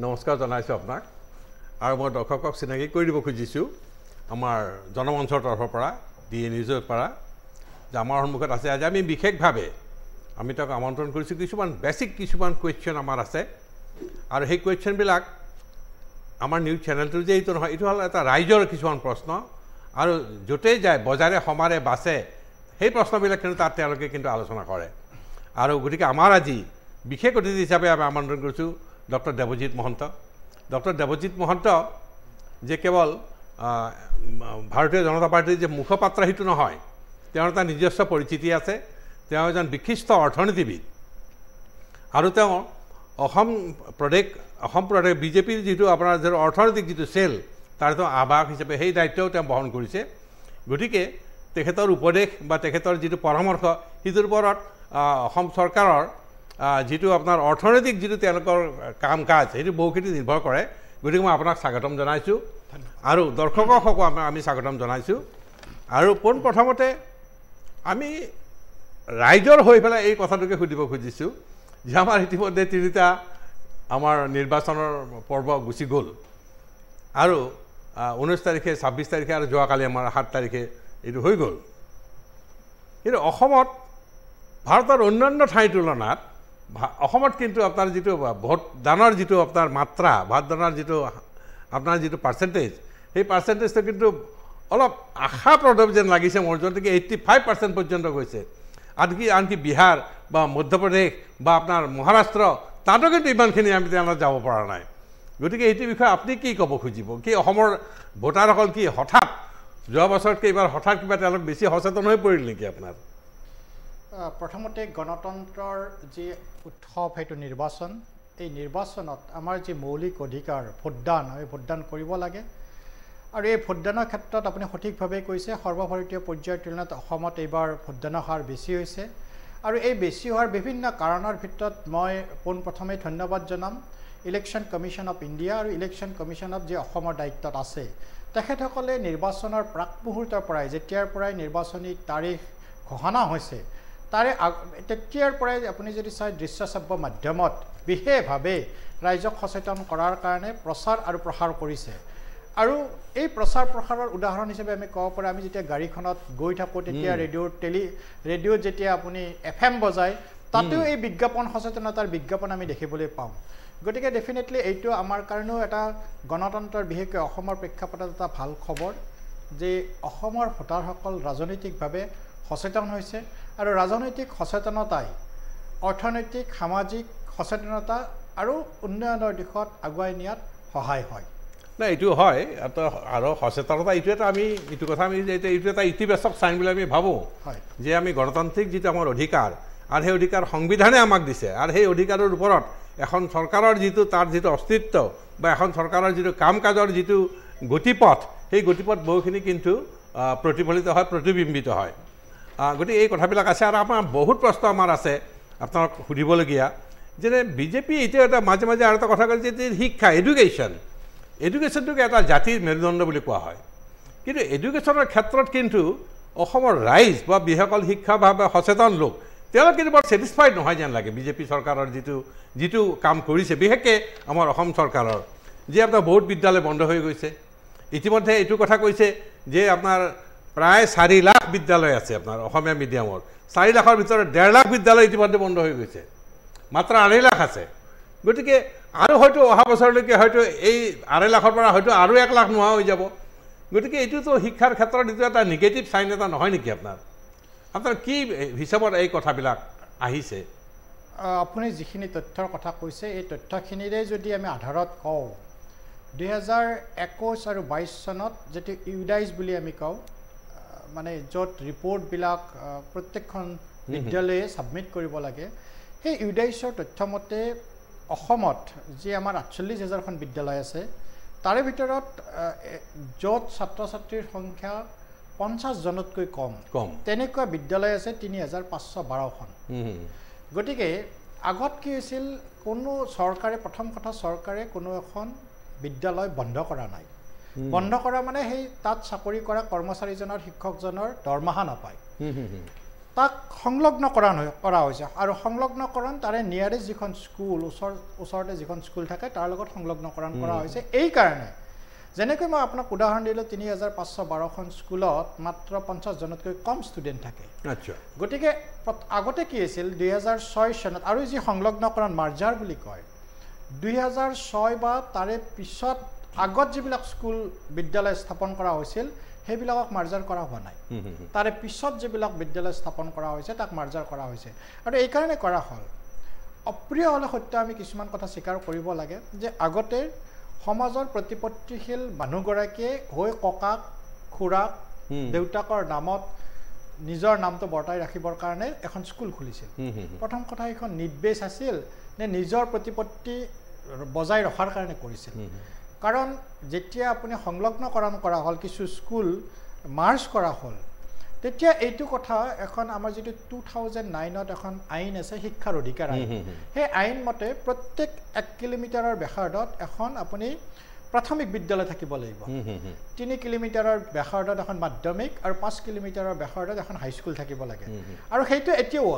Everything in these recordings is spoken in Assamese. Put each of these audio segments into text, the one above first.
নমস্কাৰ জনাইছোঁ আপোনাক আৰু মই দৰ্শকক চিনাকি কৰি দিব খুজিছোঁ আমাৰ জনমঞ্চৰ তৰফৰ পৰা DA নিউজৰ পৰা যে আমাৰ সন্মুখত আছে আজি আমি বিশেষভাৱে আমি তেওঁক আমন্ত্ৰণ কৰিছোঁ কিছুমান বেছিক কিছুমান কুৱেশ্যন আমাৰ আছে আৰু সেই কুৱেশ্যনবিলাক আমাৰ নিউজ চেনেলটো যে এইটো নহয় এইটো হ'ল এটা ৰাইজৰ কিছুমান প্ৰশ্ন আৰু য'তেই যায় বজাৰে সমাৰে বাছে সেই প্ৰশ্নবিলাক কিন্তু তাত তেওঁলোকে কিন্তু আলোচনা কৰে আৰু গতিকে আমাৰ আজি বিশেষ অতিথি হিচাপে আমি আমন্ত্ৰণ কৰিছোঁ ডক্টৰ দেৱজিৎ মহন্ত ডক্টৰ দেৱজিৎ মহন্ত যে কেৱল ভাৰতীয় জনতা পাৰ্টীৰ যে মুখপাত্ৰ সেইটো নহয় তেওঁৰ এটা নিজস্ব পৰিচিতি আছে তেওঁ এজন বিশিষ্ট অৰ্থনীতিবিদ আৰু তেওঁ অসম প্ৰদেশ বিজেপিৰ যিটো আপোনাৰ যিটো অৰ্থনৈতিক যিটো চেল তাৰ তেওঁ আহ্বায়ক হিচাপে সেই দায়িত্বও তেওঁ বহন কৰিছে গতিকে তেখেতৰ উপদেশ বা তেখেতৰ যিটো পৰামৰ্শ সেইটোৰ ওপৰত অসম চৰকাৰৰ যিটো আপোনাৰ অৰ্থনৈতিক যিটো তেওঁলোকৰ কাম কাজ সেইটো বহুখিনি নিৰ্ভৰ কৰে গতিকে মই আপোনাক স্বাগতম জনাইছোঁ আৰু দৰ্শকসকলকো আমি স্বাগতম জনাইছোঁ আৰু পোনপ্ৰথমতে আমি ৰাইজৰ হৈ পেলাই এই কথাটোকে সুধিব খুজিছোঁ যে আমাৰ ইতিমধ্যে তিনিটা আমাৰ নিৰ্বাচনৰ পৰ্ব গুচি গ'ল আৰু 19 তাৰিখে 26 তাৰিখে আৰু যোৱাকালি আমাৰ 7 তাৰিখে এইটো হৈ গ'ল কিন্তু অসমত ভাৰতৰ অন্যান্য ঠাইৰ তুলনাত অসমত কিন্তু আপোনাৰ যিটো ভোটদানৰ যিটো আপোনাৰ মাত্ৰা ভোটদানৰ যিটো আপোনাৰ যিটো পাৰ্চেণ্টেজ সেই পাৰ্চেণ্টেজটো কিন্তু অলপ আশাপ্ৰদ যেন লাগিছে মোৰ যদিকে 85% পৰ্যন্ত গৈছে আনকি বিহাৰ বা মধ্যপ্ৰদেশ বা আপোনাৰ মহাৰাষ্ট্ৰ তাতো কিন্তু ইমানখিনি আমি তেওঁলোকে যাব পৰা নাই গতিকে এইটো বিষয়ে আপুনি কি ক'ব খুজিব কি অসমৰ ভোটাৰসকল কি হঠাৎ যোৱা বছৰতকৈ এইবাৰ হঠাৎ কিবা তেওঁলোক বেছি সচেতন হৈ পৰিল নেকি আপোনাৰ প্ৰথমতে গণতন্ত্ৰৰ যি উৎসৱ সেইটো নিৰ্বাচন এই নিৰ্বাচনত আমাৰ যি মৌলিক অধিকাৰ ভোটদান আমি ভোটদান কৰিব লাগে আৰু এই ভোটদানৰ ক্ষেত্ৰত আপুনি সঠিকভাৱে কৈছে সৰ্বভাৰতীয় পৰ্যায়ৰ তুলনাত অসমত এইবাৰ ভোটদানৰ হাৰ বেছি হৈছে আৰু এই বেছি হোৱাৰ বিভিন্ন কাৰণৰ ভিতৰত মই পোনপ্ৰথমে ধন্যবাদ জনাম ইলেকশ্যন কমিশ্যন অফ ইণ্ডিয়া আৰু ইলেকশ্যন কমিশ্যন অফ যি অসমৰ দায়িত্বত আছে তেখেতসকলে নিৰ্বাচনৰ প্ৰাক মুহূৰ্তৰ পৰাই যেতিয়াৰ পৰাই নিৰ্বাচনী তাৰিখ ঘোষণা হৈছে তাৰে তেতিয়াৰ পৰাই আপুনি যদি চাই দৃশ্য শ্ৰাব্য মাধ্যমত বিশেষভাৱে ৰাইজক সচেতন কৰাৰ কাৰণে প্ৰচাৰ আৰু প্ৰসাৰ কৰিছে আৰু এই প্ৰচাৰ প্ৰসাৰৰ উদাহৰণ হিচাপে আমি ক'ব পাৰোঁ আমি যেতিয়া গাড়ীখনত গৈ থাকোঁ তেতিয়া ৰেডিঅ'ত যেতিয়া আপুনি FM বজায় তাতেও এই বিজ্ঞাপন সচেতনতাৰ বিজ্ঞাপন আমি দেখিবলৈ পাওঁ গতিকে ডেফিনেটলি এইটো আমাৰ কাৰণেও এটা গণতন্ত্ৰৰ বিশেষকৈ অসমৰ প্ৰেক্ষাপটত এটা ভাল খবৰ যে অসমৰ ভোটাৰসকল ৰাজনৈতিকভাৱে সচেতন হৈছে আৰু ৰাজনৈতিক সচেতনতাই অৰ্থনৈতিক সামাজিক সচেতনতা আৰু উন্নয়নৰ দিশত আগুৱাই নিয়াত সহায় হয় নাই এইটো হয় আৰু সচেতনতা এইটো এটা আমি এইটো কথা আমি এইটো এটা ইতিবাচক চাইন বুলি আমি ভাবোঁ যে আমি গণতান্ত্ৰিক যিটো আমাৰ অধিকাৰ আৰু সেই অধিকাৰ সংবিধানে আমাক দিছে আৰু সেই অধিকাৰৰ ওপৰত এখন চৰকাৰৰ যিটো তাৰ যিটো অস্তিত্ব বা এখন চৰকাৰৰ যিটো কাম কাজৰ যিটো গতিপথ সেই গতিপথ বহুখিনি কিন্তু প্ৰতিফলিত হয় প্ৰতিবিম্বিত হয় গতিকে এই কথাবিলাক আছে আৰু আপোনাৰ বহুত প্ৰশ্ন আমাৰ আছে আপোনাক সুধিবলগীয়া যেনে বিজেপি এতিয়া এটা মাজে মাজে আৰু এটা কথা কৈছে যে শিক্ষা এডুকেশ্যনটোকে এটা জাতিৰ মেৰুদণ্ড বুলি কোৱা হয় কিন্তু এডুকেশ্যনৰ ক্ষেত্ৰত কিন্তু অসমৰ ৰাইজ বা যিসকল শিক্ষাভাৱে সচেতন লোক তেওঁলোক কিন্তু বৰ ছেটিছফাইড নহয় যেন লাগে বিজেপি চৰকাৰৰ যিটো কাম কৰিছে বিশেষকৈ আমাৰ অসম চৰকাৰৰ যে আপোনাৰ বহুত বিদ্যালয় বন্ধ হৈ গৈছে ইতিমধ্যে এইটো কথা কৈছে যে আপোনাৰ প্ৰায় 4 লাখ বিদ্যালয় আছে আপোনাৰ অসমীয়া মিডিয়ামৰ 4 লাখৰ ভিতৰত 1.5 লাখ বিদ্যালয় ইতিমধ্যে বন্ধ হৈ গৈছে মাত্ৰ 2.5 লাখ আছে গতিকে আৰু হয়তো অহা বছৰলৈকে হয়তো এই 2.5 লাখৰ পৰা হয়তো আৰু 1 লাখ নোহোৱা হৈ যাব গতিকে এইটোতো শিক্ষাৰ ক্ষেত্ৰত এইটো এটা নিগেটিভ চাইন এটা নহয় নেকি আপোনাৰ কি হিচাপত এই কথাবিলাক আহিছে আপুনি যিখিনি তথ্যৰ কথা কৈছে এই তথ্যখিনিৰে যদি আমি আধাৰত কওঁ 2021 আৰু 22 চনত যেটো ইউডাইজ বুলি আমি কওঁ মানে য'ত ৰিপৰ্টবিলাক প্ৰত্যেকখন বিদ্যালয়ে ছাবমিট কৰিব লাগে সেই ইউডাইজৰ তথ্যমতে অসমত যি আমাৰ 48,000খন বিদ্যালয় আছে তাৰে ভিতৰত য'ত ছাত্ৰ ছাত্ৰীৰ সংখ্যা 50 জনতকৈ কম তেনেকুৱা বিদ্যালয় আছে 3,512খন গতিকে আগত কি হৈছিল কোনো চৰকাৰে প্ৰথম কথা চৰকাৰে কোনো এখন বিদ্যালয় বন্ধ কৰা নাই বন্ধ কৰা মানে সেই তাত চাকৰি কৰা কৰ্মচাৰীজনৰ শিক্ষকজনৰ দৰমহা নাপায় তাক সংলগ্নকৰণ কৰা হৈছে আৰু সংলগ্নকৰণ তাৰে নিয়াৰেষ্ট যিখন স্কুল ওচৰতে যিখন স্কুল থাকে তাৰ লগত সংলগ্নকৰণ কৰা হৈছে এই কাৰণে যেনেকৈ মই আপোনাক উদাহৰণ দিলোঁ 3512খন স্কুলত মাত্ৰ 50 জনতকৈ কম ষ্টুডেণ্ট থাকে আচ্ছা গতিকে আগতে কি আছিল 2006 চনত আৰু যি সংলগ্নকৰণ মাৰ্জাৰ বুলি কয় 2006 বা তাৰে পিছত আগত যিবিলাক স্কুল বিদ্যালয় স্থাপন কৰা হৈছিল সেইবিলাকক মাৰ্জাৰ কৰা হোৱা নাই তাৰে পিছত যিবিলাক বিদ্যালয় স্থাপন কৰা হৈছে তাক মাৰ্জাৰ কৰা হৈছে আৰু এই কাৰণে কৰা হ'ল অপ্ৰিয় হ'লে সত্য আমি কিছুমান কথা স্বীকাৰ কৰিব লাগে যে আগতে সমাজৰ প্ৰতিপত্তিশীল মানুহগৰাকীয়ে হৈ ককাক খুৰাক দেউতাকৰ নামত নিজৰ নামটো বৰ্তাই ৰাখিবৰ কাৰণে এখন স্কুল খুলিছিল প্ৰথম কথা এখন নিৰ্বেশ আছিল নে নিজৰ প্ৰতিপত্তি বজাই ৰখাৰ কাৰণে কৰিছিল কাৰণ যেতিয়া আপুনি সংলগ্নকৰণ কৰা হ'ল কিছু স্কুল মাৰ্জ কৰা হ'ল তেতিয়া এইটো কথা এখন আমাৰ যিটো 2009ত এখন আইন আছে শিক্ষাৰ অধিকাৰ আইন সেই আইন মতে প্ৰত্যেক 1 কিলোমিটাৰৰ ব্যাসাৰ্ধত এখন আপুনি প্ৰাথমিক বিদ্যালয় থাকিব লাগিব 3 কিলোমিটাৰৰ ব্যাসাৰ্ধত এখন মাধ্যমিক আৰু 5 কিলোমিটাৰৰ ব্যাসাৰ্ধত এখন হাইস্কুল থাকিব লাগে আৰু সেইটো এতিয়াও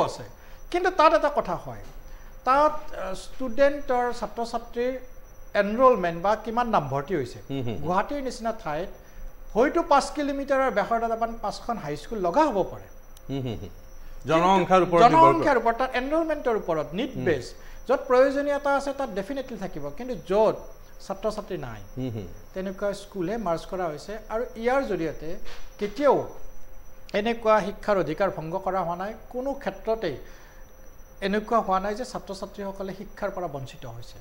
আছে কিন্তু তাত এটা কথা হয় তাত ষ্টুডেণ্টৰ ছাত্ৰ ছাত্ৰীৰ এনৰোলমেণ্ট বা কিমান নামভৰ্তি হৈছে গুৱাহাটীৰ নিচিনা ঠাইত হয়তো 5 কিলোমিটাৰৰ ব্যাসাৰ্ধত আপোনাৰ 5খন হাইস্কুল লগা হ'ব পাৰে জনসংখ্যাৰ ওপৰত তাত এনৰোলমেণ্টৰ ওপৰত নিড বেছ য'ত প্ৰয়োজনীয়তা আছে তাত ডেফিনেটলি থাকিব কিন্তু য'ত ছাত্ৰ ছাত্ৰী নাই তেনেকুৱা স্কুলহে মাৰ্জ কৰা হৈছে আৰু ইয়াৰ জৰিয়তে কেতিয়াও এনেকুৱা শিক্ষাৰ অধিকাৰ ভংগ কৰা হোৱা নাই কোনো ক্ষেত্ৰতেই এনেকুৱা হোৱা নাই যে ছাত্ৰ ছাত্ৰীসকলে শিক্ষাৰ পৰা বঞ্চিত হৈছে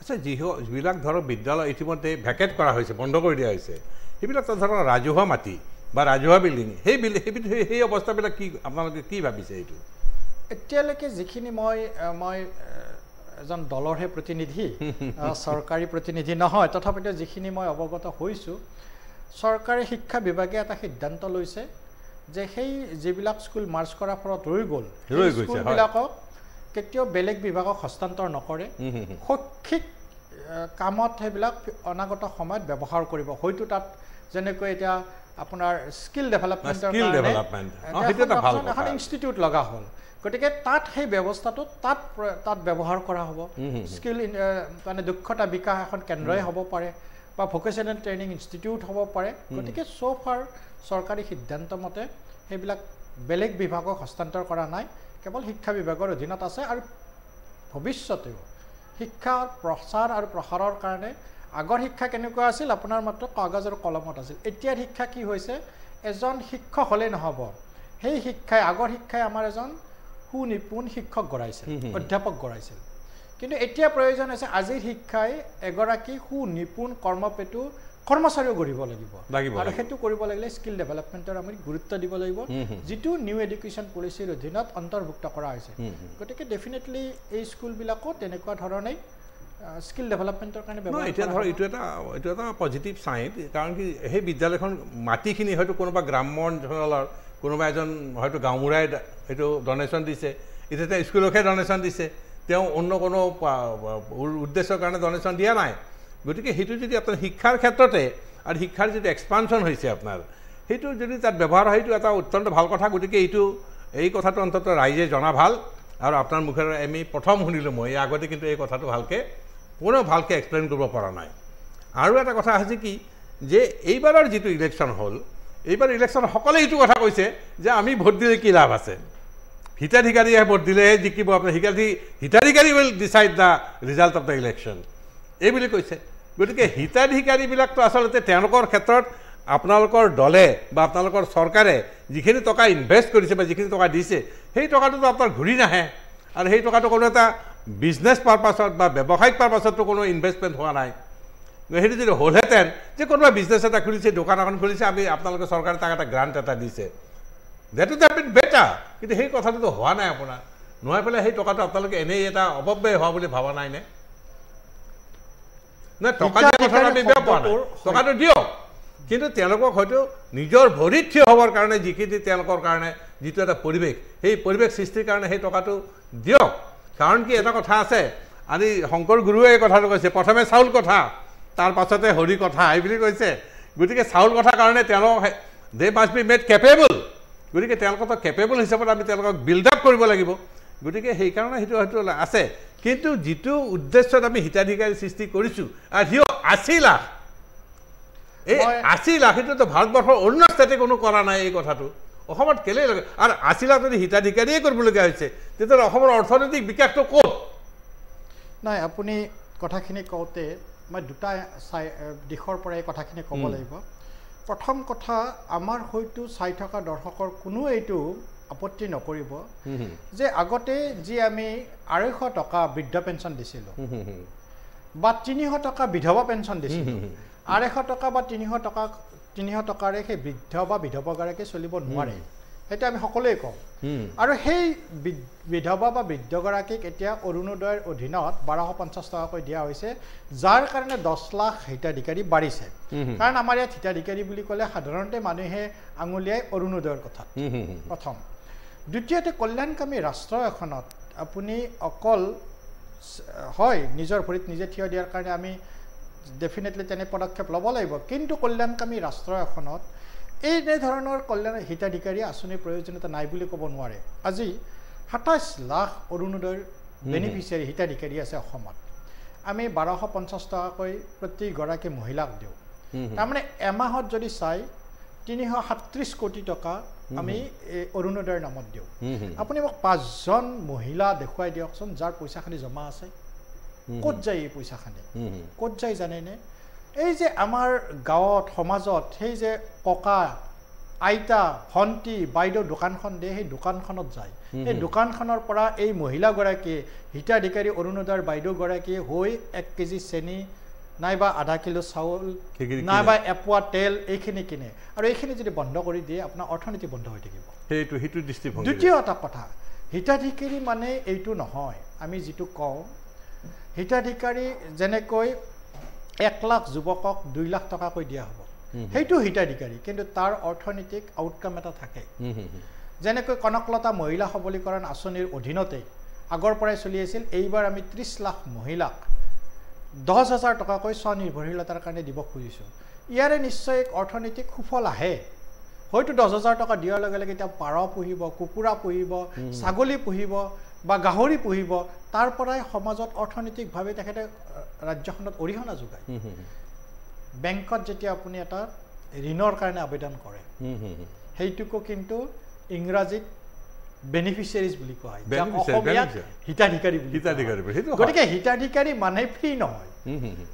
আচ্ছা যিবিলাক ধৰক বিদ্যালয় ইতিমধ্যে ভেকেট কৰা হৈছে বন্ধ কৰি দিয়া হৈছে সেইবিলাক ধৰক ৰাজহুৱা মাটি বা ৰাজহুৱা বিল্ডিং সেই অৱস্থাবিলাক কি আপোনালোকে কি ভাবিছে এইটো এতিয়ালৈকে যিখিনি মই এজন দলৰহে প্ৰতিনিধি চৰকাৰী প্ৰতিনিধি নহয় তথাপিতো যিখিনি মই অৱগত হৈছোঁ চৰকাৰী শিক্ষা বিভাগে এটা সিদ্ধান্ত লৈছে যে সেই যিবিলাক স্কুল মাৰ্জ কৰাৰ ফলত ৰৈ গ'ল সেই স্কুলবিলাকক কেতিয়াও বেলেগ বিভাগক হস্তান্তৰ নকৰে শৈক্ষিক কামত সেইবিলাক অনাগত সময়ত ব্যৱহাৰ কৰিব হয়তো তাত যেনেকৈ এতিয়া আপোনাৰ স্কিল ডেভেলপমেণ্টৰ কাৰণে এখন ইনষ্টিটিউট লগা হ'ল গতিকে তাত সেই ব্যৱস্থাটো তাত ব্যৱহাৰ কৰা হ'ব স্কিল মানে দক্ষতা বিকাশ এখন কেন্দ্ৰই হ'ব পাৰে বা ভোকেশ্যনেল ট্ৰেইনিং ইনষ্টিটিউট হ'ব পাৰে গতিকে ছ' ফাৰ চৰকাৰী সিদ্ধান্ত মতে সেইবিলাক বেলেগ বিভাগক হস্তান্তৰ কৰা নাই কেৱল শিক্ষা বিভাগৰ অধীনত আছে আৰু ভৱিষ্যতেও শিক্ষাৰ প্ৰচাৰ আৰু প্ৰসাৰৰ কাৰণে আগৰ শিক্ষা কেনেকুৱা আছিল আপোনাৰ মাত্ৰ কাগজ আৰু কলমত আছিল এতিয়াৰ শিক্ষা কি হৈছে এজন শিক্ষক হ'লেই নহ'ব সেই শিক্ষাই আগৰ শিক্ষাই আমাৰ এজন সুনিপুণ শিক্ষক গঢ়াইছিল অধ্যাপক গঢ়াইছিল কিন্তু এতিয়া প্ৰয়োজন হৈছে আজিৰ শিক্ষাই এগৰাকী সুনিপুণ কৰ্মপেটু কৰ্মচাৰীও গঢ়িব লাগিব আৰু সেইটো কৰিব লাগিলে স্কিল ডেভেলপমেণ্টৰ আমি গুৰুত্ব দিব লাগিব যিটো নিউ এডুকেশ্যন পলিচিৰ অধীনত অন্তৰ্ভুক্ত কৰা হৈছে গতিকে ডেফিনেটলি এই স্কুলবিলাকো তেনেকুৱা ধৰণেই স্কিল ডেভেলপমেণ্টৰ কাৰণে ব্যৱহাৰ এতিয়া ধৰক এইটো এটা পজিটিভ চাইন কাৰণ কি সেই বিদ্যালয়খন মাটিখিনি হয়তো কোনোবা গ্ৰাম্য অঞ্চলৰ কোনোবা এজন হয়তো গাঁওবুঢ়াই সেইটো ডনেশ্যন দিছে এতিয়া স্কুলকহে ডনেশ্যন দিছে তেওঁ অন্য কোনো উদ্দেশ্যৰ কাৰণে ডনেশ্যন দিয়া নাই গতিকে সেইটো যদি আপোনাৰ শিক্ষাৰ ক্ষেত্ৰতে আৰু শিক্ষাৰ যিটো এক্সপানশ্যন হৈছে আপোনাৰ সেইটো যদি তাত ব্যৱহাৰ হয় সেইটো এটা অত্যন্ত ভাল কথা গতিকে এই কথাটো অন্ততঃ ৰাইজে জনা ভাল আৰু আপোনাৰ মুখেৰে আমি প্ৰথম শুনিলোঁ মই আগতে কিন্তু এই কথাটো কোনেও ভালকৈ এক্সপ্লেইন কৰিব পৰা নাই আৰু এটা কথা হৈছে কি যে এইবাৰৰ যিটো ইলেকশ্যন হ'ল এইবাৰ ইলেকশ্যন সকলোৱে এইটো কথা কৈছে যে আমি ভোট দিলে কি লাভ আছে হিতাধিকাৰীয়ে ভোট দিলেহে জিকিব আপোনাৰ হিতাধিকাৰী will decide the result of the election এই বুলি কৈছে গতিকে হিতাধিকাৰীবিলাকতো আচলতে তেওঁলোকৰ ক্ষেত্ৰত আপোনালোকৰ দলে বা আপোনালোকৰ চৰকাৰে যিখিনি টকা ইনভেষ্ট কৰিছে বা যিখিনি টকা দিছে সেই টকাটোতো আপোনাৰ ঘূৰি নাহে আৰু সেই টকাটো কোনো এটা বিজনেছ পাৰপাছত বা ব্যৱসায়িক পাৰপাছততো কোনো ইনভেষ্টমেণ্ট হোৱা নাই সেইটো যদি হ'লহেঁতেন যে কোনোবা বিজনেছ এটা খুলিছে দোকান এখন খুলিছে আপোনালোকে চৰকাৰে তাক এটা গ্ৰাণ্ট এটা দিছে that would have been better কিন্তু সেই কথাটোতো হোৱা নাই আপোনাৰ নোহোৱাই পেলাই সেই টকাটো আপোনালোকে এনেই এটা অপব্যয় হোৱা বুলি ভবা নাইনে নহয় টকা দিয়া কথা আমি বেয়া পোৱা নাই টকাটো দিয়ক কিন্তু তেওঁলোকক হয়তো নিজৰ ভৰিত থিয় হ'বৰ কাৰণে যিখিনি তেওঁলোকৰ কাৰণে যিটো এটা পৰিৱেশ সেই পৰিৱেশ সৃষ্টিৰ কাৰণে সেই টকাটো দিয়ক কাৰণ কি এটা কথা আছে আজি শংকৰ গুৰুৱে এই কথাটো কৈছে প্ৰথমে চাউল কথা তাৰ পাছতে হৰি কথা এই বুলি কৈছে গতিকে চাউল কথাৰ কাৰণে তেওঁলোক দে মাষ্ট বি মেড কেপেবল গতিকে তেওঁলোকক কেপেবল হিচাপত আমি তেওঁলোকক বিল্ড আপ কৰিব লাগিব গতিকে সেইকাৰণে সেইটো আছে কিন্তু যিটো উদ্দেশ্যত আমি হিতাধিকাৰী সৃষ্টি কৰিছোঁ আৰু সিও 80 লাখ এই 80 লাখ এইটোতো ভাৰতবৰ্ষৰ অন্য ষ্টেটে কোনো কৰা নাই এই কথাটো অসমত কেলে লাগে আৰু 80 লাখ যদি হিতাধিকাৰীয়ে কৰিবলগীয়া হৈছে তেতিয়াহ'লে অসমৰ অৰ্থনৈতিক বিকাশটো ক'ত নাই আপুনি কথাখিনি কওঁতে মই দুটা দিশৰ পৰা এই কথাখিনি ক'ব লাগিব প্ৰথম কথা আমাৰ হয়তো চাই থকা দৰ্শকৰ কোনো এইটো আপত্তি নকৰিব যে আগতে যি আমি 250 টকা বৃদ্ধ পেঞ্চন দিছিলোঁ বা 300 টকা বিধৱা পেঞ্চন দিছিলোঁ 250 টকা বা 300 টকাৰে সেই বৃদ্ধ বা বিধৱাগৰাকী চলিব নোৱাৰে সেইটো আমি সকলোৱে কওঁ আৰু সেই বিধৱা বা বৃদ্ধগৰাকীক এতিয়া অৰুণোদয়ৰ অধীনত 1250 টকাকৈ দিয়া হৈছে যাৰ কাৰণে 10 লাখ হিতাধিকাৰী বাঢ়িছে কাৰণ আমাৰ ইয়াত হিতাধিকাৰী বুলি ক'লে সাধাৰণতে মানুহে আঙুলিয়াই অৰুণোদয়ৰ কথা প্ৰথম দ্বিতীয়তে কল্যাণকামী ৰাষ্ট্ৰ এখনত আপুনি অকল হয় নিজৰ ভৰিত নিজে থিয় দিয়াৰ কাৰণে আমি ডেফিনেটলি তেনে পদক্ষেপ ল'ব লাগিব কিন্তু কল্যাণকামী ৰাষ্ট্ৰ এখনত এই ধৰণৰ কল্যাণ হিতাধিকাৰী আঁচনিৰ প্ৰয়োজনীয়তা নাই বুলি ক'ব নোৱাৰে আজি 27 লাখ অৰুণোদয়ৰ বেনিফিচিয়াৰী হিতাধিকাৰী আছে অসমত আমি 1250 টকাকৈ প্ৰতিগৰাকী মহিলাক দিওঁ তাৰমানে এমাহত যদি চাই 337 কোটি টকা আমি অৰুণোদয়ৰ নামত দিওঁ আপুনি মোক 5জন মহিলা দেখুৱাই দিয়কচোন যাৰ পইচাখিনি জমা আছে ক'ত যায় এই পইচাখিনি ক'ত যায় জানেনে এই যে আমাৰ গাঁৱত সমাজত সেই যে ককা আইতা ভণ্টি বাইদেউ দোকানখন দিয়ে সেই দোকানখনত যায় এই দোকানখনৰ পৰা এই মহিলাগৰাকীয়ে হিতাধিকাৰী অৰুণোদয়ৰ বাইদেউগৰাকীয়ে হৈ 1 কেজি চেনি নাইবা আধা কিলো চাউল নাইবা এপোৱা তেল এইখিনি কিনে আৰু এইখিনি যদি বন্ধ কৰি দিয়ে আপোনাৰ অৰ্থনীতি বন্ধ হৈ থাকিব সেইটো দৃষ্টিভংগী দ্বিতীয় এটা কথা হিতাধিকাৰী মানে এইটো নহয় আমি যিটো কওঁ হিতাধিকাৰী যেনেকৈ 1 লাখ যুৱকক 2 লাখ টকাকৈ দিয়া হ'ব সেইটো হিতাধিকাৰী কিন্তু তাৰ অৰ্থনৈতিক আউটকাম এটা থাকে যেনেকৈ কনকলতা মহিলা সবলীকৰণ আঁচনিৰ অধীনতে আগৰ পৰাই চলি আছিল এইবাৰ আমি 30 লাখ মহিলাক 10,000 টকাকৈ স্বনিৰ্ভৰশীলতাৰ কাৰণে দিব খুজিছোঁ ইয়াৰে নিশ্চয় এক অৰ্থনৈতিক সুফল আহে হয়তো 10,000 টকা দিয়াৰ লগে লগে এতিয়া পাৰ পুহিব কুকুৰা পুহিব ছাগলী পুহিব বা গাহৰি পুহিব তাৰ পৰাই সমাজত অৰ্থনৈতিকভাৱে তেখেতে ৰাজ্যখনত অৰিহণা যোগায় বেংকত যেতিয়া আপুনি এটা ঋণৰ কাৰণে আবেদন কৰে সেইটোকো কিন্তু ইংৰাজীত বেনিফিচিয়াৰিজ বুলি কোৱা হয় অসমীয়াত হিতাধিকাৰী বুলি গতিকে হিতাধিকাৰী মানে ফ্ৰী নহয়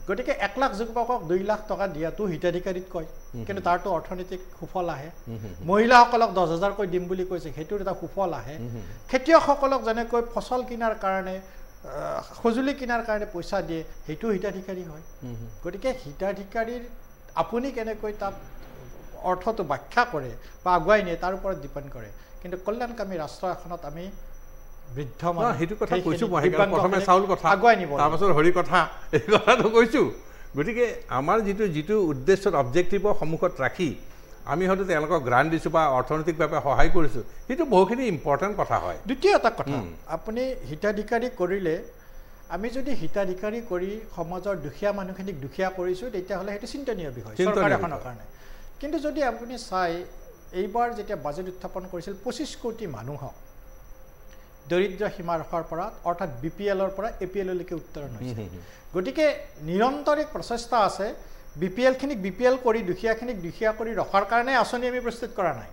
গতিকে 1 লাখ যুৱকক 2 লাখ টকা দিয়াটো হিতাধিকাৰীত কয় কিন্তু তাৰতো অৰ্থনৈতিক সুফল আহে মহিলাসকলক 10,000 কৈ দিম বুলি কৈছে সেইটোৰ এটা সুফল আহে খেতিয়কসকলক যেনেকৈ ফচল কিনাৰ কাৰণে সঁজুলি কিনাৰ কাৰণে পইচা দিয়ে সেইটো হিতাধিকাৰী হয় গতিকে হিতাধিকাৰীৰ আপুনি কেনেকৈ তাত অৰ্থটো ব্যাখ্যা কৰে বা আগুৱাই নিয়ে তাৰ ওপৰত ডিপেণ্ড কৰে কিন্তু কল্যাণকামী ৰাষ্ট্ৰ এখনত আমি বৃদ্ধ মানুহ সেইটো কথা কৈছোঁ মই প্ৰথমে চাউল কথা আগুৱাই নিব তাৰপাছত হৰি কথা এই কথাটো কৈছোঁ গতিকে আমাৰ যিটো উদ্দেশ্যত অবজেক্টিভৰ সন্মুখত ৰাখি আমি হয়তো তেওঁলোকক গ্ৰাণ্ট দিছোঁ বা অৰ্থনৈতিকভাৱে সহায় কৰিছোঁ সেইটো বহুখিনি ইম্পৰ্টেণ্ট কথা হয় দ্বিতীয় এটা কথা আপুনি হিতাধিকাৰী কৰিলে আমি যদি হিতাধিকাৰী কৰি সমাজৰ দুখীয়া মানুহখিনিক দুখীয়া কৰিছোঁ তেতিয়াহ'লে সেইটো চিন্তনীয় বিষয় চৰকাৰ এখনৰ কাৰণে কিন্তু যদি আপুনি চাই এইবাৰ যেতিয়া বাজেট উত্থাপন কৰিছিল 25 কোটি মানুহক দৰিদ্ৰ সীমাৰেখাৰ পৰা অৰ্থাৎ BPL-ৰ পৰা APL-লৈকে উত্তৰণ হৈছে গতিকে নিৰন্তৰ এক প্ৰচেষ্টা আছে BPL-খিনিক BPL কৰি দুখীয়াখিনিক দুখীয়া কৰি ৰখাৰ কাৰণে আঁচনি আমি প্ৰস্তুত কৰা নাই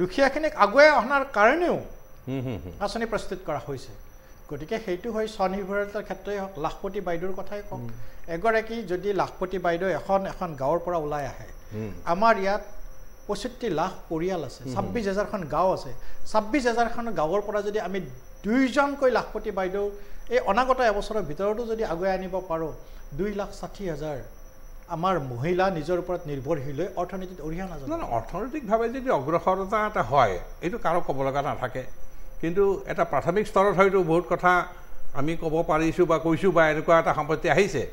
দুখীয়াখিনিক আগুৱাই অনাৰ কাৰণেও আঁচনি প্ৰস্তুত কৰা হৈছে গতিকে সেইটো হয় স্বনিৰ্ভৰশীলতাৰ ক্ষেত্ৰই হওক লাখপতি বাইদেউৰ কথাই কওক এগৰাকী যদি লাখপতি বাইদেউ এখন গাঁৱৰ পৰা ওলাই আহে আমাৰ ইয়াত 65 লাখ পৰিয়াল আছে 26,000খন গাঁও আছে 26,000খন গাঁৱৰ পৰা যদি আমি 2জনকৈ লাখপতি বাইদেউ এই অনাগত এবছৰৰ ভিতৰতো যদি আগুৱাই আনিব পাৰোঁ 2,60,000 আমাৰ মহিলা নিজৰ ওপৰত নিৰ্ভৰশীল হৈ অৰ্থনীতিত অৰিহণা যোগায় অৰ্থনৈতিকভাৱে যদি অগ্ৰসৰতা এটা হয় এইটো কাৰো ক'ব লগা নাথাকে কিন্তু এটা প্ৰাথমিক স্তৰত হয়তো বহুত কথা আমি ক'ব পাৰিছোঁ বা কৈছোঁ বা এনেকুৱা এটা সম্পত্তি আহিছে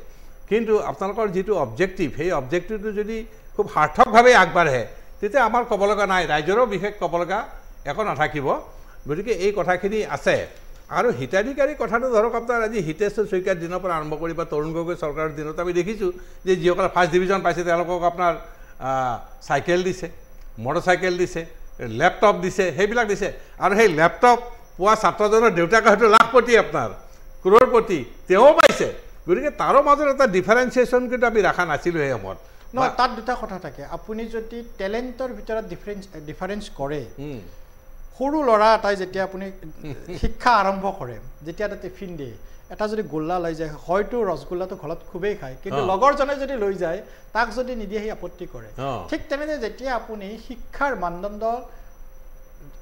কিন্তু আপোনালোকৰ যিটো অবজেক্টিভ সেই অবজেক্টিভটো যদি খুব সাৰ্থকভাৱে আগবাঢ়ে তেতিয়া আমাৰ ক'ব লগা নাই ৰাইজৰো বিশেষ ক'ব লগা একো নাথাকিব গতিকে এই কথাখিনি আছে আৰু হিতাধিকাৰী কথাটো ধৰক আপোনাৰ আজি হিতেশ্বৰ শইকীয়াৰ দিনৰ পৰা আৰম্ভ কৰি বা তৰুণ গগৈ চৰকাৰৰ দিনত আমি দেখিছোঁ যে যিসকলে ফাৰ্ষ্ট ডিভিজন পাইছে তেওঁলোকক আপোনাৰ চাইকেল দিছে মটৰচাইকেল দিছে লেপটপ দিছে সেইবিলাক দিছে আৰু সেই লেপটপ পোৱা ছাত্ৰজনৰ দেউতাকে হয়তো লাখপতি আপোনাৰ ক্ৰৰপতি তেওঁ পাইছে গতিকে তাৰো মাজত এটা ডিফাৰেঞ্চিয়েশ্যন কিন্তু আমি ৰাখা নাছিলোঁ সেই সময়ত নহয় তাত দুটা কথা থাকে আপুনি যদি টেলেণ্টৰ ভিতৰত ডিফাৰেঞ্চ কৰে সৰু ল'ৰা এটাই যেতিয়া আপুনি শিক্ষা আৰম্ভ কৰে যেতিয়া এটা টিফিন দিয়ে এটা যদি গোল্লা লৈ যায় হয়তো ৰসগোল্লাটো ঘৰত খুবেই খায় কিন্তু লগৰজনে যদি লৈ যায় তাক যদি নিদিয়ে সি আপত্তি কৰে ঠিক তেনেদৰে যেতিয়া আপুনি শিক্ষাৰ মানদণ্ড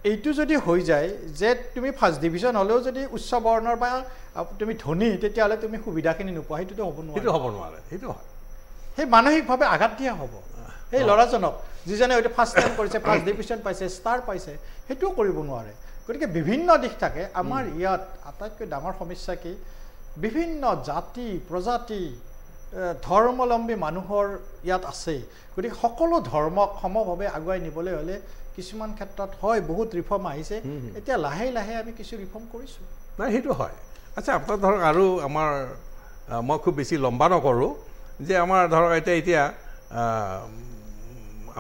এইটো যদি হৈ যায় যে তুমি ফাৰ্ষ্ট ডিভিজন হ'লেও যদি উচ্চ বৰ্ণৰ বা তুমি ধনী তেতিয়াহ'লে তুমি সুবিধাখিনি নোপোৱা সেইটোতো হ'ব নোৱাৰে সেইটো হয় সেই মানসিকভাৱে আঘাত দিয়া হ'ব সেই ল'ৰাজনক যিজনে হয়তো ফাৰ্ষ্ট টাইম কৰিছে ফাৰ্ষ্ট ডিভিজন পাইছে ষ্টাৰ পাইছে সেইটোও কৰিব নোৱাৰে গতিকে বিভিন্ন দিশ থাকে আমাৰ ইয়াত আটাইতকৈ ডাঙৰ সমস্যা কি বিভিন্ন জাতি প্ৰজাতি ধৰ্মাৱলম্বী মানুহৰ ইয়াত আছে গতিকে সকলো ধৰ্মক সমভাৱে আগুৱাই নিবলৈ হ'লে কিছুমান ক্ষেত্ৰত হয় বহুত ৰিফৰ্ম আহিছে এতিয়া লাহে লাহে আমি কিছু ৰিফৰ্ম কৰিছোঁ নাই সেইটো হয় আচ্ছা আপোনাৰ ধৰক আৰু আমাৰ মই খুব বেছি লম্বা নকৰোঁ যে আমাৰ ধৰক এতিয়া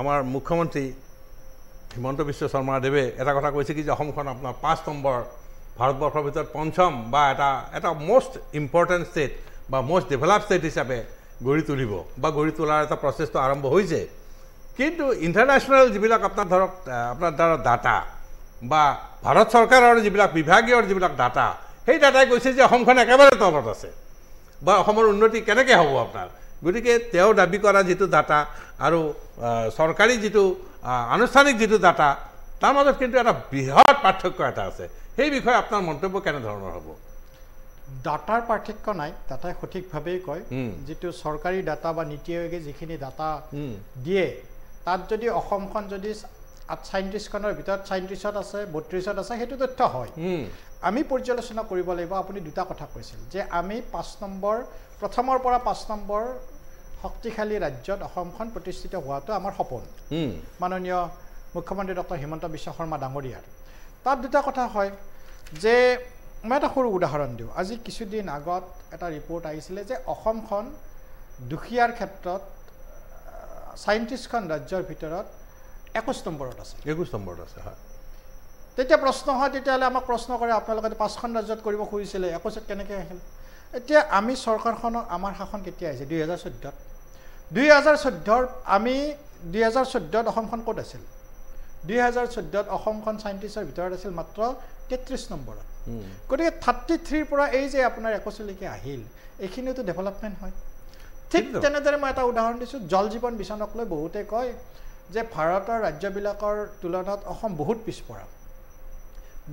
আমাৰ মুখ্যমন্ত্ৰী হিমন্ত বিশ্ব শৰ্মাদেৱে এটা কথা কৈছে কি যে অসমখন আপোনাৰ 5 নম্বৰ ভাৰতবৰ্ষৰ ভিতৰত পঞ্চম বা এটা মষ্ট ইম্পৰ্টেণ্ট ষ্টেট বা মষ্ট ডেভেলপ ষ্টেট হিচাপে গঢ়ি তুলিব বা গঢ়ি তোলাৰ এটা প্ৰচেষ্টা আৰম্ভ হৈছে কিন্তু ইণ্টাৰনেশ্যনেল যিবিলাক আপোনাৰ ধৰক আপোনাৰ দ্বাৰা ডাটা বা ভাৰত চৰকাৰৰ যিবিলাক বিভাগীয় যিবিলাক ডাটা সেই ডাটাই কৈছে যে অসমখন একেবাৰে তলত আছে বা অসমৰ উন্নতি কেনেকৈ হ'ব আপোনাৰ গতিকে তেওঁ দাবী কৰা যিটো ডাটা আৰু চৰকাৰী যিটো আনুষ্ঠানিক যিটো ডাটা তাৰ মাজত কিন্তু এটা বৃহৎ পাৰ্থক্য এটা আছে সেই বিষয়ে আপোনাৰ মন্তব্য কেনেধৰণৰ হ'ব ডাটাৰ পাৰ্থক্য নাই ডাটাই সঠিকভাৱেই কয় যিটো চৰকাৰী ডাটা বা নীতি আয়োগে যিখিনি ডাটা দিয়ে তাত যদি অসমখন যদি 37খনৰ ভিতৰত 37ত আছে 32ত আছে সেইটো তথ্য হয় আমি পৰ্যালোচনা কৰিব লাগিব আপুনি দুটা কথা কৈছিল যে আমি 5 নম্বৰ প্ৰথমৰ পৰা 5 নম্বৰ শক্তিশালী ৰাজ্যত অসমখন প্ৰতিষ্ঠিত হোৱাটো আমাৰ সপোন মাননীয় মুখ্যমন্ত্ৰী ডক্টৰ হিমন্ত বিশ্ব শৰ্মা ডাঙৰীয়াৰ তাত দুটা কথা হয় যে মই এটা সৰু উদাহৰণ দিওঁ আজি কিছুদিন আগত এটা ৰিপৰ্ট আহিছিলে যে অসমখন দুখীয়াৰ ক্ষেত্ৰত 37খন ৰাজ্যৰ ভিতৰত 21 নম্বৰত আছে 21 নম্বৰত আছে হয় তেতিয়া প্ৰশ্ন হয় তেতিয়াহ'লে আমাক প্ৰশ্ন কৰে আপোনালোকে 5খন ৰাজ্যত কৰিব খুজিছিলে 21ত কেনেকৈ আহিল এতিয়া আমি চৰকাৰখনৰ আমাৰ শাসন কেতিয়া আহিছে 2014ৰ আমি 2014ত অসমখন ক'ত আছিল 2014ত অসমখন 37ৰ ভিতৰত আছিল মাত্ৰ 33 নম্বৰত গতিকে 33ৰ পৰা এই যে আপোনাৰ 21লৈকে আহিল এইখিনিতো ডেভেলপমেণ্ট হয় ঠিক তেনেদৰে মই এটা উদাহৰণ দিছোঁ জল জীৱন মিছনক লৈ বহুতে কয় যে ভাৰতৰ ৰাজ্যবিলাকৰ তুলনাত অসম বহুত পিছপৰা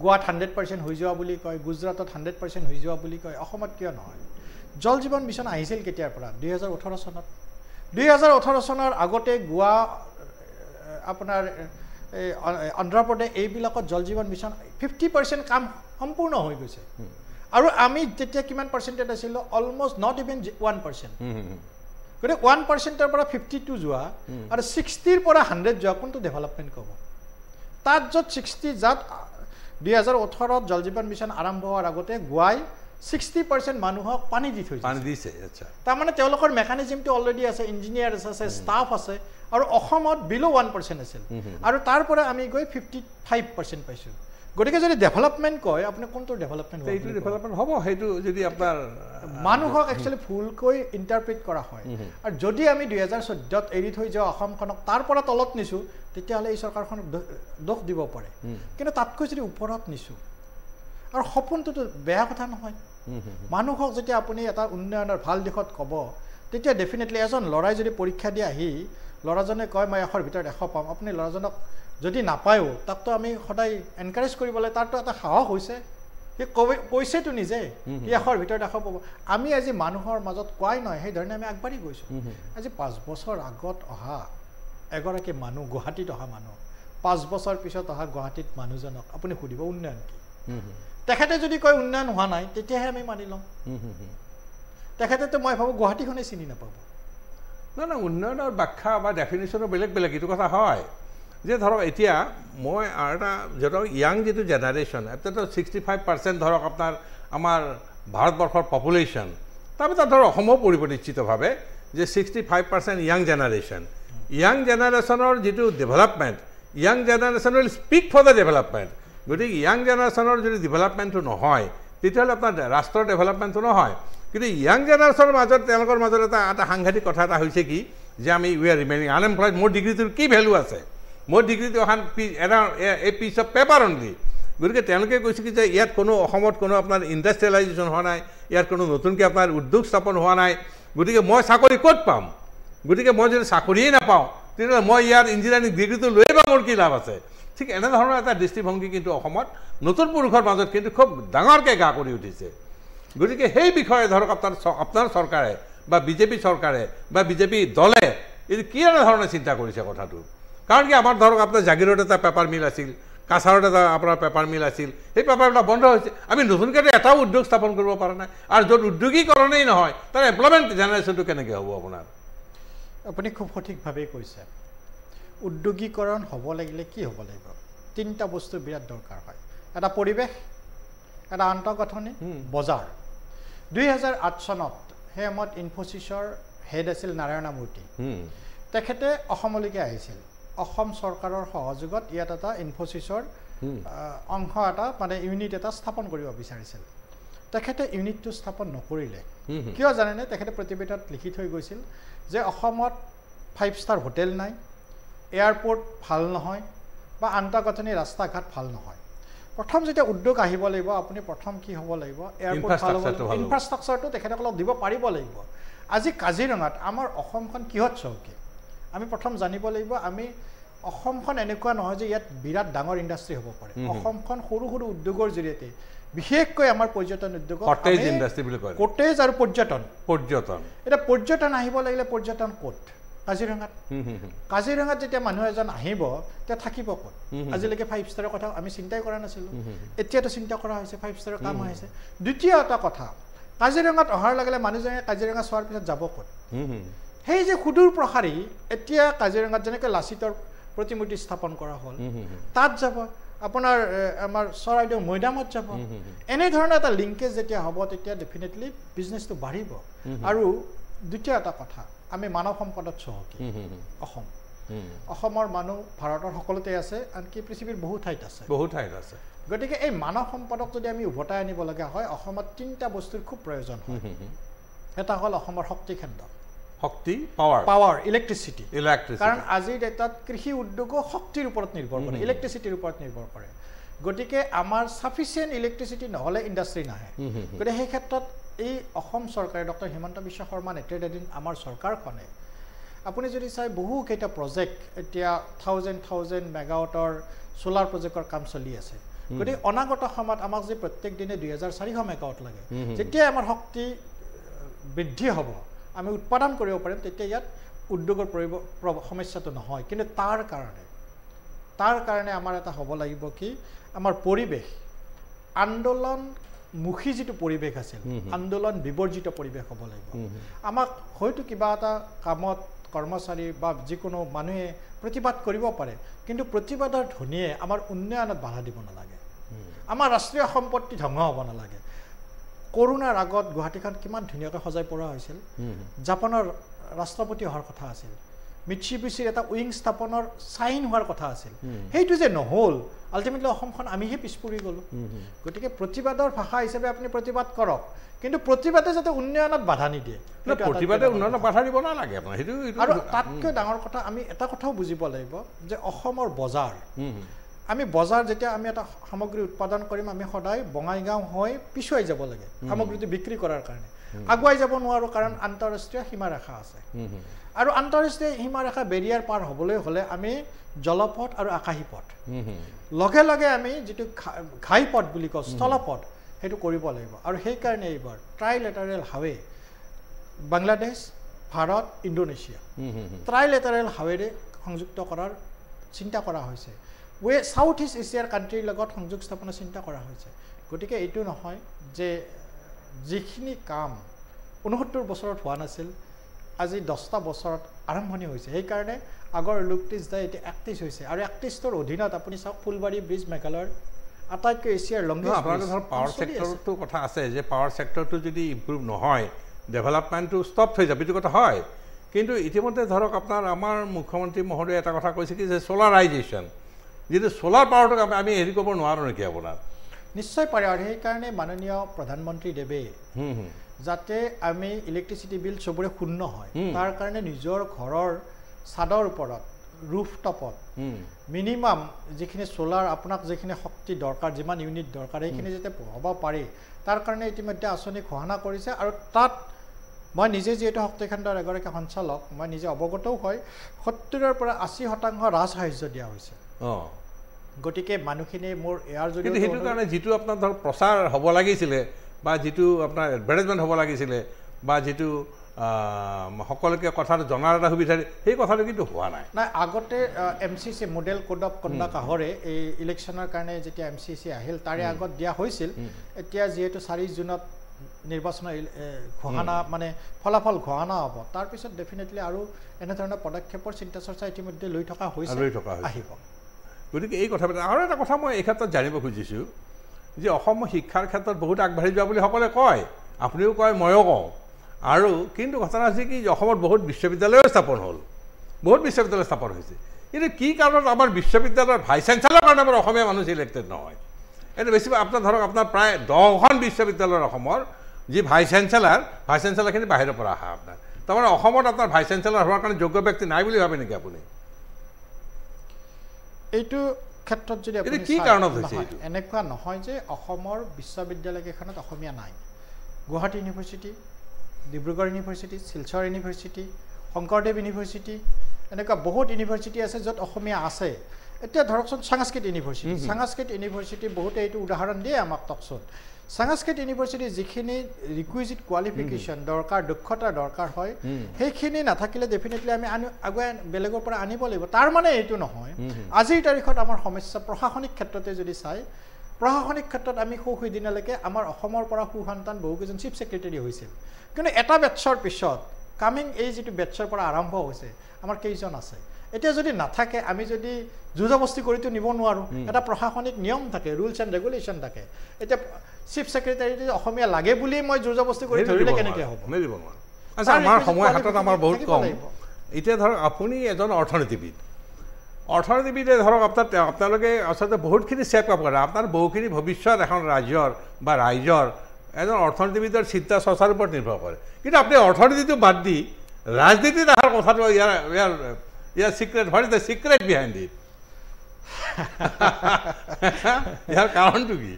গোৱাত 100% হৈ যোৱা বুলি কয় গুজৰাটত 100% হৈ যোৱা বুলি কয় অসমত কিয় নহয় জল জীৱন মিছন আহিছিল কেতিয়াৰ পৰা 2018 চনত 2018 চনৰ আগতে গোৱা আপোনাৰ অন্ধ্ৰপ্ৰদেশ এইবিলাকত জল জীৱন মিছন 50% কাম সম্পূৰ্ণ হৈ গৈছে আৰু আমি তেতিয়া কিমান পাৰ্চেণ্টেজ আছিলোঁ অলমষ্ট নট ইভেন 1% গতিকে 1%ৰ পৰা 52 যোৱা আৰু 60ৰ পৰা 100 যোৱা কোনটো ডেভেলপমেণ্ট ক'ব তাত য'ত 60 যাত 2018ত জল জীৱন মিছন আৰম্ভ হোৱাৰ আগতে গোৱাই 60% মানুহক পানী দি থৈছে পানী দিছে আচ্ছা তাৰমানে তেওঁলোকৰ মেকানিজমটো অলৰেডি আছে ইঞ্জিনিয়াৰ আছে ষ্টাফ আছে আৰু অসমত বিলো 1% আছিল আৰু তাৰ পৰা আমি গৈ 55% পাইছোঁ গতিকে যদি ডেভেলপমেণ্ট কয় আপুনি কোনটো ডেভেলপমেণ্ট হ'ব এইটো ডেভেলপমেণ্ট হ'ব সেইটো যদি আপোনাৰ মানুহক একচুৱেলি ভুলকৈ ইণ্টাৰপ্ৰিট কৰা হয় আৰু যদি আমি 2014ত এৰি থৈ যাওঁ অসমখনক তাৰ পৰা তলত নিছোঁ তেতিয়াহ'লে এই চৰকাৰখনক দোষ দিব পাৰে কিন্তু তাতকৈ যদি ওপৰত নিছোঁ আৰু সপোনটোতো বেয়া কথা নহয় মানুহক যেতিয়া আপুনি এটা উন্নয়নৰ ভাল দিশত ক'ব তেতিয়া ডেফিনেটলি এজন ল'ৰাই যদি পৰীক্ষা দি আহি ল'ৰাজনে কয় মই 100ৰ ভিতৰত 100 পাম আপুনি ল'ৰাজনক যদি নাপায়ো তাকতো আমি সদায় এনকাৰেজ কৰিবলৈ তাৰতো এটা সাহস হৈছে সি কৈছেতো নিজে সি 100ৰ ভিতৰত 100 পাব আমি আজি মানুহৰ মাজত কোৱাই নহয় সেইধৰণে আমি আগবাঢ়ি গৈছোঁ আজি 5 বছৰ আগত অহা এগৰাকী মানুহ গুৱাহাটীত অহা মানুহ 5 বছৰ পিছত অহা গুৱাহাটীত মানুহজনক আপুনি সুধিব উন্নয়ন কি তেখেতে যদি কয় উন্নয়ন হোৱা নাই তেতিয়াহে আমি মানি ল'ম তেখেতেতো মই ভাবোঁ গুৱাহাটীখনেই চিনি নাপাব না উন্নয়নৰ ব্যাখ্যা বা ডেফিনেশ্যনো বেলেগ বেলেগ এইটো কথা হয় যে ধৰক এতিয়া মই আৰু এটা ধৰক ইয়াং যিটো জেনেৰেশ্যন এতিয়াতো 65% ধৰক আপোনাৰ আমাৰ ভাৰতবৰ্ষৰ পপুলেশ্যন তাৰপিছত ধৰক অসমো পৰিব নিশ্চিতভাৱে যে 65% ইয়াং জেনেৰেশ্যনৰ যিটো development young generation will speak for the development গতিকে ইয়াং জেনাৰেশ্যনৰ যদি ডেভেলপমেণ্টটো নহয় তেতিয়াহ'লে আপোনাৰ ৰাষ্ট্ৰৰ ডেভেলপমেণ্টটো নহয় কিন্তু ইয়াং জেনাৰেশ্যনৰ মাজত তেওঁলোকৰ মাজত এটা সাংঘাতিক কথা এটা হৈছে কি যে আমি উই আৰ ৰিমেইনিং আনএমপ্লয়েড মোৰ ডিগ্ৰীটোৰ কি ভেলু আছে মোৰ ডিগ্ৰীটো এখন এ পিচ অফ পেপাৰ অনলি গতিকে তেওঁলোকে কৈছে কি যে ইয়াত কোনো অসমত কোনো আপোনাৰ ইণ্ডাষ্ট্ৰিয়েলাইজেশ্যন হোৱা নাই ইয়াত কোনো নতুনকৈ আপোনাৰ উদ্যোগ স্থাপন হোৱা নাই গতিকে মই চাকৰি ক'ত পাম গতিকে মই যদি চাকৰিয়েই নাপাওঁ তেতিয়াহ'লে মই ইয়াৰ ইঞ্জিনিয়াৰিং ডিগ্ৰীটো লৈ বা মোৰ কি লাভ আছে ঠিক এনেধৰণৰ এটা দৃষ্টিভংগী কিন্তু অসমত নতুন পুৰুষৰ মাজত কিন্তু খুব ডাঙৰকৈ গা কৰি উঠিছে গতিকে সেই বিষয়ে ধৰক আপোনাৰ চৰকাৰে বা বিজেপি চৰকাৰে বা বিজেপি দলে এইটো কি ধৰণে চিন্তা কৰিছে কথাটো কাৰণ কি আমাৰ ধৰক আপোনাৰ জাগিৰত এটা পেপাৰ মিল আছিল কাছাৰত এটা আপোনাৰ পেপাৰ মিল আছিল সেই পেপাৰবিলাক বন্ধ হৈছে আমি নতুনকৈ এটাও উদ্যোগ স্থাপন কৰিব পৰা নাই আৰু য'ত উদ্যোগীকৰণেই নহয় তাৰ এমপ্লয়মেণ্ট জেনেৰেশ্যনটো কেনেকৈ হ'ব আপোনাৰ আপুনি খুব সঠিকভাৱেই কৈছে উদ্যোগীকৰণ হ'ব লাগিলে কি হ'ব লাগিব তিনিটা বস্তু বিৰাট দৰকাৰ হয় এটা পৰিৱেশ এটা আন্তঃগাঁথনি বজাৰ 2008 চনত সেই সময়ত ইনফোচিছৰ হেড আছিল নাৰায়ণ মূৰ্তি তেখেতে অসমলৈকে আহিছিল অসম চৰকাৰৰ সহযোগত ইয়াত এটা ইনফোচিছৰ অংশ এটা মানে ইউনিট এটা স্থাপন কৰিব বিচাৰিছিল তেখেতে ইউনিটটো স্থাপন নকৰিলে কিয় জানেনে তেখেতে প্ৰতিবেদনত লিখি থৈ গৈছিল যে অসমত 5 ষ্টাৰ হোটেল নাই এয়াৰপোৰ্ট ভাল নহয় বা আন্তঃগাঁথনি ৰাস্তা ঘাট ভাল নহয় প্ৰথম যেতিয়া উদ্যোগ আহিব লাগিব আপুনি প্ৰথম কি হ'ব লাগিব এয়াৰপোৰ্ট ভাল হ'ব ইনফ্ৰাষ্ট্ৰাকচাৰটো তেখেতসকলক দিব পাৰিব লাগিব আজি কাজিৰঙাত আমাৰ অসমখন কিহত চহকী আমি প্ৰথম জানিব লাগিব আমি অসমখন এনেকুৱা নহয় যে ইয়াত বিৰাট ডাঙৰ ইণ্ডাষ্ট্ৰি হ'ব পাৰে অসমখন সৰু সৰু উদ্যোগৰ জৰিয়তে বিশেষকৈ আমাৰ পৰ্যটন উদ্যোগ কটেজ ইণ্ডাষ্ট্ৰি বুলি কয় কটেজ আৰু পৰ্যটন এটা পৰ্যটন আহিব লাগিলে পৰ্যটন ক'ত কাজিৰঙাত যেতিয়া মানুহ এজন আহিব তেতিয়া থাকিব ক'ত আজিলৈকে 5 ষ্টাৰৰ কথা আমি চিন্তাই কৰা নাছিলোঁ এতিয়াতো চিন্তা কৰা হৈছে 5 ষ্টাৰৰ কাম আহিছে দ্বিতীয় এটা কথা কাজিৰঙাত অহাৰ লগে লগে মানুহজনে কাজিৰঙা চোৱাৰ পিছত যাব ক'ত সেই যে সুদূৰ প্ৰসাৰী এতিয়া কাজিৰঙাত যেনেকৈ লাচিতৰ প্ৰতিমূৰ্তি স্থাপন কৰা হ'ল তাত যাব আপোনাৰ আমাৰ চৰাইদেউ মৈদামত যাব এনেধৰণৰ এটা লিংকেজ যেতিয়া হ'ব তেতিয়া ডেফিনেটলি বিজনেছটো বাঢ়িব আৰু দ্বিতীয় এটা কথা আমি মানৱ সম্পদত চহকী অসমৰ মানুহ ভাৰতৰ সকলোতে আছে আনকি পৃথিৱীৰ বহু ঠাইত আছে গতিকে এই মানৱ সম্পদক যদি আমি উভতাই আনিব লগা হয় অসমত তিনিটা বস্তুৰ খুব প্ৰয়োজন হয় এটা হ'ল অসমৰ শক্তি কেন্দ্ৰ শক্তি পাৱাৰ ইলেক্ট্ৰিচিটি কাৰণ আজিৰ ডেটাত কৃষি উদ্যোগো শক্তিৰ ওপৰত নিৰ্ভৰ কৰে ইলেক্ট্ৰিচিটিৰ ওপৰত নিৰ্ভৰ কৰে গতিকে আমাৰ সাফিচিয়েণ্ট ইলেক্ট্ৰিচিটি নহ'লে ইণ্ডাষ্ট্ৰি নাহে গতিকে সেই ক্ষেত্ৰত এই অসম চৰকাৰে ডক্টৰ হিমন্ত বিশ্ব শৰ্মা নেতৃত্বাধীন আমাৰ চৰকাৰখনে আপুনি যদি চাই বহুকেইটা প্ৰজেক্ট এতিয়া 1000 মেগাৱাটৰ সোলাৰ প্ৰজেক্টৰ কাম চলি আছে গতিকে অনাগত সময়ত আমাক যে প্ৰত্যেক দিনে 2400 মেগাৱাট লাগে যেতিয়া আমাৰ শক্তি বৃদ্ধি হ'ব আমি উৎপাদন কৰিব পাৰিম তেতিয়া ইয়াত উদ্যোগৰ সমস্যাটো নহয় কিন্তু তাৰ কাৰণে আমাৰ এটা হ'ব লাগিব কি আমাৰ পৰিৱেশ আন্দোলনমুখী যিটো পৰিৱেশ আছিল আন্দোলন বিবৰ্জিত পৰিৱেশ হ'ব লাগিব আমাক হয়তো কিবা এটা কামত কৰ্মচাৰী বা যিকোনো মানুহে প্ৰতিবাদ কৰিব পাৰে কিন্তু প্ৰতিবাদৰ ধ্বনিয়ে আমাৰ উন্নয়নত বাধা দিব নালাগে আমাৰ ৰাষ্ট্ৰীয় সম্পত্তি ধ্বংস হ'ব নালাগে কৰোনাৰ আগত গুৱাহাটীখন কিমান ধুনীয়াকৈ সজাই পৰা হৈছিল জাপানৰ ৰাষ্ট্ৰপতি হোৱাৰ কথা আছিল মিটছুবিছিৰ এটা উইং স্থাপনৰ চাইন হোৱাৰ কথা আছিল সেইটো যে নহ'ল আল্টিমেটলি অসমখন আমিহে পিছ পৰি গ'লোঁ গতিকে প্ৰতিবাদৰ ভাষা হিচাপে আপুনি প্ৰতিবাদ কৰক কিন্তু প্ৰতিবাদে যাতে উন্নয়নত বাধা নিদিয়ে প্ৰতিবাদে উন্নয়নত বাধা দিব নালাগে আপোনাৰ সেইটো আৰু তাতকৈ ডাঙৰ কথা আমি এটা কথাও বুজিব লাগিব যে অসমৰ বজাৰ আমি বজাৰ যেতিয়া আমি এটা সামগ্ৰী উৎপাদন কৰিম আমি সদায় বঙাইগাঁও হৈ পিছুৱাই যাব লাগে সামগ্ৰীটো বিক্ৰী কৰাৰ কাৰণে আগুৱাই যাব নোৱাৰোঁ কাৰণ আন্তঃৰাষ্ট্ৰীয় সীমাৰেখা আছে আৰু আন্তঃৰাষ্ট্ৰীয় সীমাৰেখা বেৰিয়াৰ পাৰ হ'বলৈ হ'লে আমি জলপথ আৰু আকাশী পথ লগে লগে আমি যিটো ঘাইপথ বুলি কওঁ স্থলপথ সেইটো কৰিব লাগিব আৰু সেইকাৰণে এইবাৰ ট্ৰাইলেটাৰেল হাইৱে বাংলাদেশ ভাৰত ইণ্ডোনেছিয়া ট্ৰাইলেটাৰেল হাইৱেৰে সংযুক্ত কৰাৰ চিন্তা কৰা হৈছে সাউথ ইষ্ট এছিয়াৰ কাণ্ট্ৰিৰ লগত সংযোগ স্থাপনৰ চিন্তা কৰা হৈছে গতিকে এইটো নহয় যে যিখিনি কাম 69 বছৰত হোৱা নাছিল আজি 10টা বছৰত আৰম্ভণি হৈছে সেইকাৰণে আগৰ লুকটিছ যায় এতিয়া 31 হৈছে আৰু 31ৰ অধীনত আপুনি চাওক ফুলবাৰী ব্ৰিজ মেঘালয়ৰ আটাইতকৈ এছিয়াৰ লংগেষ্ট পাৱাৰ ছেক্টৰটো কথা আছে যে পাৱাৰ ছেক্টৰটো যদি ইম্প্ৰুভ নহয় ডেভেলপমেণ্টটো ষ্টপ হৈ যাব এইটো কথা হয় কিন্তু ইতিমধ্যে ধৰক আপোনাৰ আমাৰ মুখ্যমন্ত্ৰী মহোদয়ে এটা কথা কৈছে কি যে ছ'লাৰাইজেশ্যন যিটো সোলাৰ পাৱাৰটোক আমি হেৰি কৰিব নোৱাৰোঁ নেকি আপোনাৰ নিশ্চয় পাৰে আৰু সেইকাৰণে মাননীয় প্ৰধানমন্ত্ৰী দেৱে যাতে আমি ইলেক্ট্ৰিচিটি বিল চবৰে শূন্য হয় তাৰ কাৰণে নিজৰ ঘৰৰ ছাদৰ ওপৰত ৰুফটপত মিনিমাম যিখিনি সোলাৰ আপোনাক যিখিনি শক্তি দৰকাৰ যিমান ইউনিট দৰকাৰ সেইখিনি যাতে হ'ব পাৰে তাৰ কাৰণে ইতিমধ্যে আঁচনি ঘোষণা কৰিছে আৰু তাত মই নিজে যিহেতু শক্তিখণ্ডৰ এগৰাকী সঞ্চালক মই নিজে অৱগতও হয় ৭০ৰ পৰা ৮০% ৰাজসাহায্য দিয়া হৈছে গতিকে মানুহখিনি মোৰ ইয়াৰ জৰিয়তে সেইটো কাৰণে যিটো আপোনাৰ ধৰক প্ৰচাৰ হ'ব লাগিছিলে বা যিটো আপোনাৰ এডভাৰটাইজমেণ্ট হ'ব লাগিছিলে বা যিটো সকলোকে কথাটো জনাৰ এটা সুবিধা সেই কথাটো কিন্তু হোৱা নাই আগতে MCC model code of conduct আহৰে এই ইলেকশ্যনৰ কাৰণে যেতিয়া MCC আহিল তাৰে আগত দিয়া হৈছিল এতিয়া যিহেতু 4 জুনত নিৰ্বাচনৰ ঘোষণা মানে ফলাফল ঘোষণা হ'ব তাৰপিছত ডেফিনেটলি আৰু এনেধৰণৰ পদক্ষেপৰ চিন্তা চৰ্চা ইতিমধ্যে লৈ থকা হৈছে আহিব গতিকে এই কথা আৰু এটা কথা মই এই ক্ষেত্ৰত জানিব খুজিছোঁ যে অসম শিক্ষাৰ ক্ষেত্ৰত বহুত আগবাঢ়ি যোৱা বুলি সকলোৱে কয় আপুনিও কয় ময়ো কওঁ আৰু কিন্তু ঘটনা হৈছে কি অসমত বহুত বিশ্ববিদ্যালয়ো স্থাপন হ'ল বহুত বিশ্ববিদ্যালয় স্থাপন হৈছে কিন্তু কি কাৰণত আমাৰ বিশ্ববিদ্যালয়ৰ ভাইচ চেঞ্চেলৰ কাৰণে আমাৰ অসমীয়া মানুহ চিলেক্টেড নহয় এইটো বেছি আপোনাৰ ধৰক আপোনাৰ প্ৰায় 10খন বিশ্ববিদ্যালয়ৰ অসমৰ যি ভাইচ চেঞ্চেলাৰখিনি বাহিৰৰ পৰা অহা আপোনাৰ তাৰমানে অসমত আপোনাৰ ভাইচ চেঞ্চেলাৰ হোৱাৰ কাৰণে যোগ্য ব্যক্তি নাই বুলি ভাবে নেকি আপুনি এইটো ক্ষেত্ৰত যদি আপুনি কি কাৰণত হৈছে এনেকুৱা নহয় যে অসমৰ বিশ্ববিদ্যালয়কেইখনত অসমীয়া নাই Guwahati university Dibrugarh university Silchar university Sankardev university এনেকুৱা বহুত ইউনিভাৰ্চিটি আছে য'ত অসমীয়া আছে এতিয়া ধৰকচোন সংস্কৃত ইউনিভাৰ্চিটি বহুতে এইটো উদাহৰণ দিয়ে আমাক তকচোন সংস্কৃত ইউনিভাৰ্চিটি যিখিনি ৰিকুইজিট কোৱালিফিকেশ্যন দৰকাৰ দক্ষতাৰ দৰকাৰ হয় সেইখিনি নাথাকিলে ডেফিনেটলি আমি আগুৱাই বেলেগৰ পৰা আনিব লাগিব তাৰ মানে এইটো নহয় আজিৰ তাৰিখত আমাৰ সমস্যা প্ৰশাসনিক ক্ষেত্ৰতে যদি চাই প্ৰশাসনিক ক্ষেত্ৰত আমি দিনলৈকে আমাৰ অসমৰ পৰা সুসন্তান বহুকেইজন চিফ ছেক্ৰেটাৰী হৈছিল কিন্তু এটা বেটছৰ পিছত কামিং এই যিটো বেটছৰ পৰা আৰম্ভ হৈছে আমাৰ কেইজন আছে এতিয়া যদি নাথাকে আমি যদি জোৰজবস্তি কৰিতো নিব নোৱাৰোঁ এটা প্ৰশাসনিক নিয়ম থাকে ৰুলছ এণ্ড ৰেগুলেশ্যন থাকে এতিয়া চিফ ছেক্ৰেটাৰী অসমীয়া লাগে বুলি মই জোৰজবস্তি কৰি ধৰিলে কেনেকৈ হ'ব আচ্ছা আমাৰ সময় হাতত আমাৰ বহুত কম এতিয়া ধৰক আপুনি এজন অৰ্থনীতিবিদে ধৰক আপোনালোকে আচলতে বহুতখিনি চেপ আপ কৰে আপোনাৰ বহুখিনি ভৱিষ্যত এখন ৰাজ্যৰ বা ৰাইজৰ এজন অৰ্থনীতিবিদৰ চিন্তা চৰ্চাৰ ওপৰত নিৰ্ভৰ কৰে কিন্তু আপুনি অৰ্থনীতিটো বাদ দি ৰাজনীতিত অহাৰ কথাটো ইয়াৰ secret what is the secret behind it ইয়াৰ কাৰণটো কি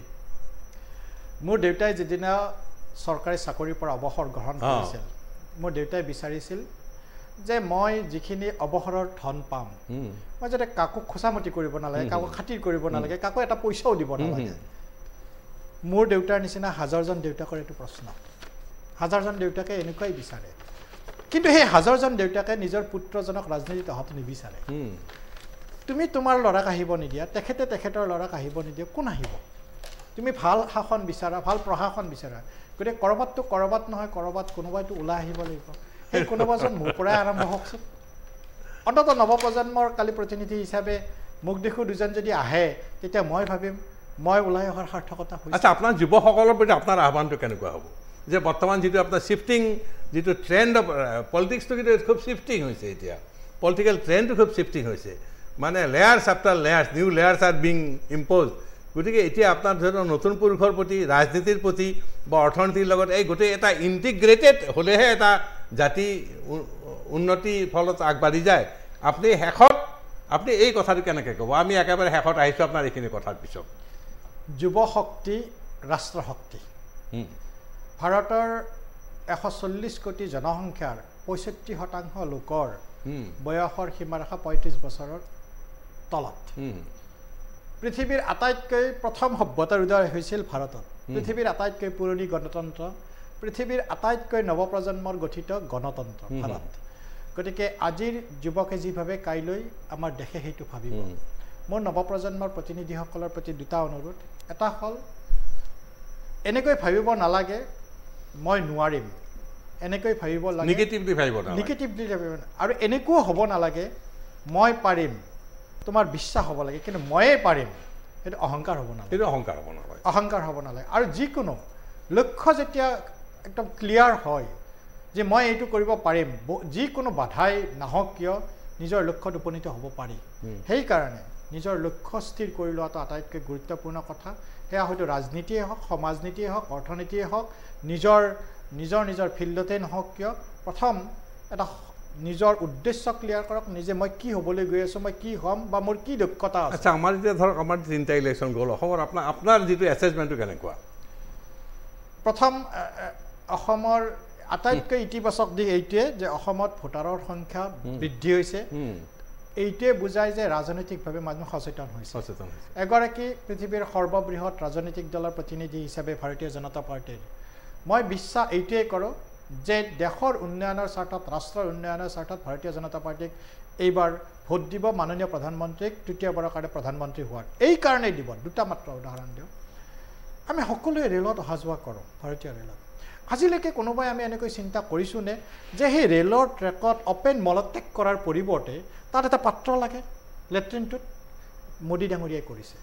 মোৰ দেউতাই যিদিনা চৰকাৰী চাকৰিৰ পৰা অৱসৰ গ্ৰহণ কৰিছিল মোৰ দেউতাই বিচাৰিছিল যে মই যিখিনি অৱসৰৰ ধন পাম মই যাতে কাকো খোচামতি কৰিব নালাগে কাকো খাতিৰ কৰিব নালাগে কাকো এটা পইচাও দিব নালাগে মোৰ দেউতাৰ নিচিনা হাজাৰজন দেউতাকৰ এইটো প্ৰশ্ন হাজাৰজন দেউতাকে এনেকুৱাই বিচাৰে কিন্তু সেই হাজাৰজন দেউতাকে নিজৰ পুত্ৰজনক ৰাজনীতিত অহাটো নিবিচাৰে তুমি তোমাৰ ল'ৰাক আহিব নিদিয়া তেখেতৰ ল'ৰাক আহিব নিদিয়া কোন আহিব তুমি ভাল শাসন বিচাৰা ভাল প্ৰশাসন বিচাৰা গতিকে কৰবাত নহয় কৰবাত কোনোবাইতো ওলাই আহিব লাগিব সেই কোনোবাজন মোৰ পৰাই আৰম্ভ হওকচোন অন্ততঃ নৱপ্ৰজন্মৰ কালি প্ৰতিনিধি হিচাপে মোক দেখো দুজন যদি আহে তেতিয়া মই ভাবিম মই ওলাই অহাৰ সাৰ্থকতা হৈছে আচ্ছা আপোনাৰ যুৱসকলৰ প্ৰতি আপোনাৰ আহ্বানটো কেনেকুৱা হ'ব যে বৰ্তমান যিটো আপোনাৰ শিফটিং যিটো ট্ৰেণ্ড অফ পলিটিক্সটো কিন্তু খুব শিফটিং হৈছে এতিয়া পলিটিকেল ট্ৰেণ্ডটো খুব শিফটিং হৈছে মানে layers after layers new layers R being impose গতিকে এতিয়া আপোনাৰ ধৰি লওক নতুন পুৰুষৰ প্ৰতি ৰাজনীতিৰ প্ৰতি বা অৰ্থনীতিৰ লগত এই গোটেই এটা ইণ্টিগ্ৰেটেড হ'লেহে এটা জাতি উন্নতিৰ ফলত আগবাঢ়ি যায় আপুনি এই কথাটো কেনেকৈ ক'ব আমি একেবাৰে শেষত আহিছোঁ আপোনাৰ এইখিনি কথাৰ পিছত যুৱ শক্তি ৰাষ্ট্ৰ শক্তি ভাৰতৰ 140 কোটি জনসংখ্যাৰ 65% লোকৰ বয়সৰ সীমাৰেখা 35 বছৰৰ তলত পৃথিৱীৰ আটাইতকৈ প্ৰথম সভ্যতাৰ উদয় হৈছিল ভাৰতত পৃথিৱীৰ আটাইতকৈ পুৰণি গণতন্ত্ৰ পৃথিৱীৰ আটাইতকৈ নৱপ্ৰজন্মৰ গঠিত গণতন্ত্ৰ ভাৰত গতিকে আজিৰ যুৱকে যিভাৱে কাইলৈ আমাৰ দেশে সেইটো ভাবিব মোৰ নৱপ্ৰজন্মৰ প্ৰতিনিধিসকলৰ প্ৰতি দুটা অনুৰোধ এটা হ'ল এনেকৈ ভাবিব নালাগে মই নোৱাৰিম এনেকৈ ভাবিব লাগে নিগেটিভলি ভাবিব আৰু এনেকুৱাও হ'ব নালাগে মই পাৰিম তোমাৰ বিশ্বাস হ'ব লাগে কিন্তু ময়ে পাৰিম সেইটো অহংকাৰ হ'ব নালাগে অহংকাৰ হ'ব নালাগে আৰু যিকোনো লক্ষ্য যেতিয়া একদম ক্লিয়াৰ হয় যে মই এইটো কৰিব পাৰিম যিকোনো বাধাই নাহক কিয় নিজৰ লক্ষ্যত উপনীত হ'ব পাৰি সেইকাৰণে নিজৰ লক্ষ্য স্থিৰ কৰি লোৱাটো আটাইতকৈ গুৰুত্বপূৰ্ণ কথা সেয়া হয়তো ৰাজনীতিয়ে হওক সমাজনীতিয়ে হওক অৰ্থনীতিয়ে হওক নিজৰ ফিল্ডতে নহওক কিয় প্ৰথম এটা নিজৰ উদ্দেশ্য ক্লিয়াৰ কৰক নিজে মই কি হ'বলৈ গৈ আছোঁ মই কি হ'ম বা মোৰ কি দক্ষতা আছে আচ্ছা আমাৰ এতিয়া ধৰক আমাৰ 3টা ইলেকশ্যন গ'ল অসমৰ আপোনাৰ যিটো এছেছমেণ্টটো কেনেকুৱা প্ৰথম অসমৰ আটাইতকৈ ইতিবাচক দিশ এইটোৱে যে অসমত ভোটাৰৰ সংখ্যা বৃদ্ধি হৈছে এইটোৱে বুজায় যে ৰাজনৈতিকভাৱে মানুহ সচেতন হৈছে এগৰাকী পৃথিৱীৰ সৰ্ববৃহৎ ৰাজনৈতিক দলৰ প্ৰতিনিধি হিচাপে ভাৰতীয় জনতা পাৰ্টীৰ মই বিশ্বাস এইটোৱে কৰোঁ যে দেশৰ উন্নয়নৰ স্বাৰ্থত ৰাষ্ট্ৰৰ উন্নয়নৰ স্বাৰ্থত ভাৰতীয় জনতা পাৰ্টীক এইবাৰ ভোট দিব মাননীয় প্ৰধানমন্ত্ৰীক তৃতীয়বাৰৰ কাৰণে প্ৰধানমন্ত্ৰী হোৱাৰ এই কাৰণেই দিব দুটা মাত্ৰ উদাহৰণ দিওঁ আমি সকলোৱে ৰেলত অহা যোৱা কৰোঁ ভাৰতীয় ৰেলত আজিলৈকে কোনোবাই আমি এনেকৈ চিন্তা কৰিছোঁনে যে সেই ৰেলৰ ট্ৰেকত অপেন মলত্যাগ কৰাৰ পৰিৱৰ্তে তাত এটা পাত্ৰ লাগে লেট্ৰিনটোত মোদী ডাঙৰীয়াই কৰিছে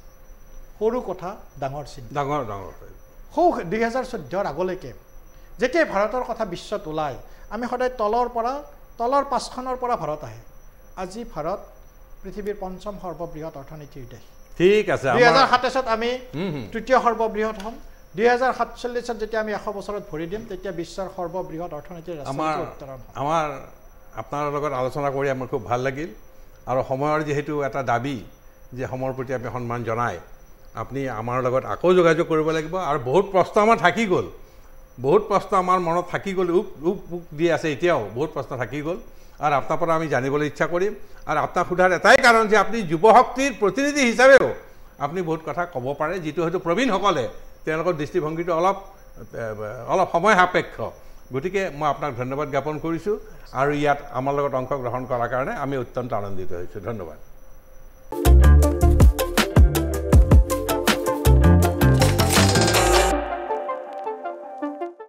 সৰু কথা ডাঙৰ চিন্তা ডাঙৰ 2014 আগলৈকে যেতিয়া ভাৰতৰ কথা বিশ্বত ওলায় আমি সদায় তলৰ পাঁচখনৰ পৰা ভাৰত আহে আজি ভাৰত পৃথিৱীৰ পঞ্চম সৰ্ববৃহৎ অৰ্থনীতিৰ দেশ ঠিক আছে 2027 আমি তৃতীয় সৰ্ববৃহৎ হ'ম 2047 যেতিয়া আমি 100 বছৰত ভৰি দিম তেতিয়া বিশ্বৰ সৰ্ববৃহৎ অৰ্থনীতিৰ আমাৰ আপোনাৰ লগত আলোচনা কৰি আমাৰ খুব ভাল লাগিল আৰু সময়ৰ যিহেতু এটা দাবী যে সময়ৰ প্ৰতি আমি সন্মান জনাই আপুনি আমাৰ লগত আকৌ যোগাযোগ কৰিব লাগিব আৰু বহুত প্ৰশ্ন আমাৰ থাকি গ'ল বহুত প্ৰশ্ন আমাৰ মনত থাকি গ'ল উপ দি আছে এতিয়াও বহুত প্ৰশ্ন থাকি গ'ল আৰু আপোনাৰ পৰা আমি জানিবলৈ ইচ্ছা কৰিম আৰু আপোনাক সোধাৰ এটাই কাৰণ যে আপুনি যুৱ শক্তিৰ প্ৰতিনিধি হিচাপেও আপুনি বহুত কথা ক'ব পাৰে যিটো হয়তো প্ৰবীণসকলে তেওঁলোকৰ দৃষ্টিভংগীটো অলপ সময় সাপেক্ষ গতিকে মই আপোনাক ধন্যবাদ জ্ঞাপন কৰিছোঁ আৰু ইয়াত আমাৰ লগত অংশগ্ৰহণ কৰাৰ কাৰণে আমি অত্যন্ত আনন্দিত হৈছোঁ ধন্যবাদ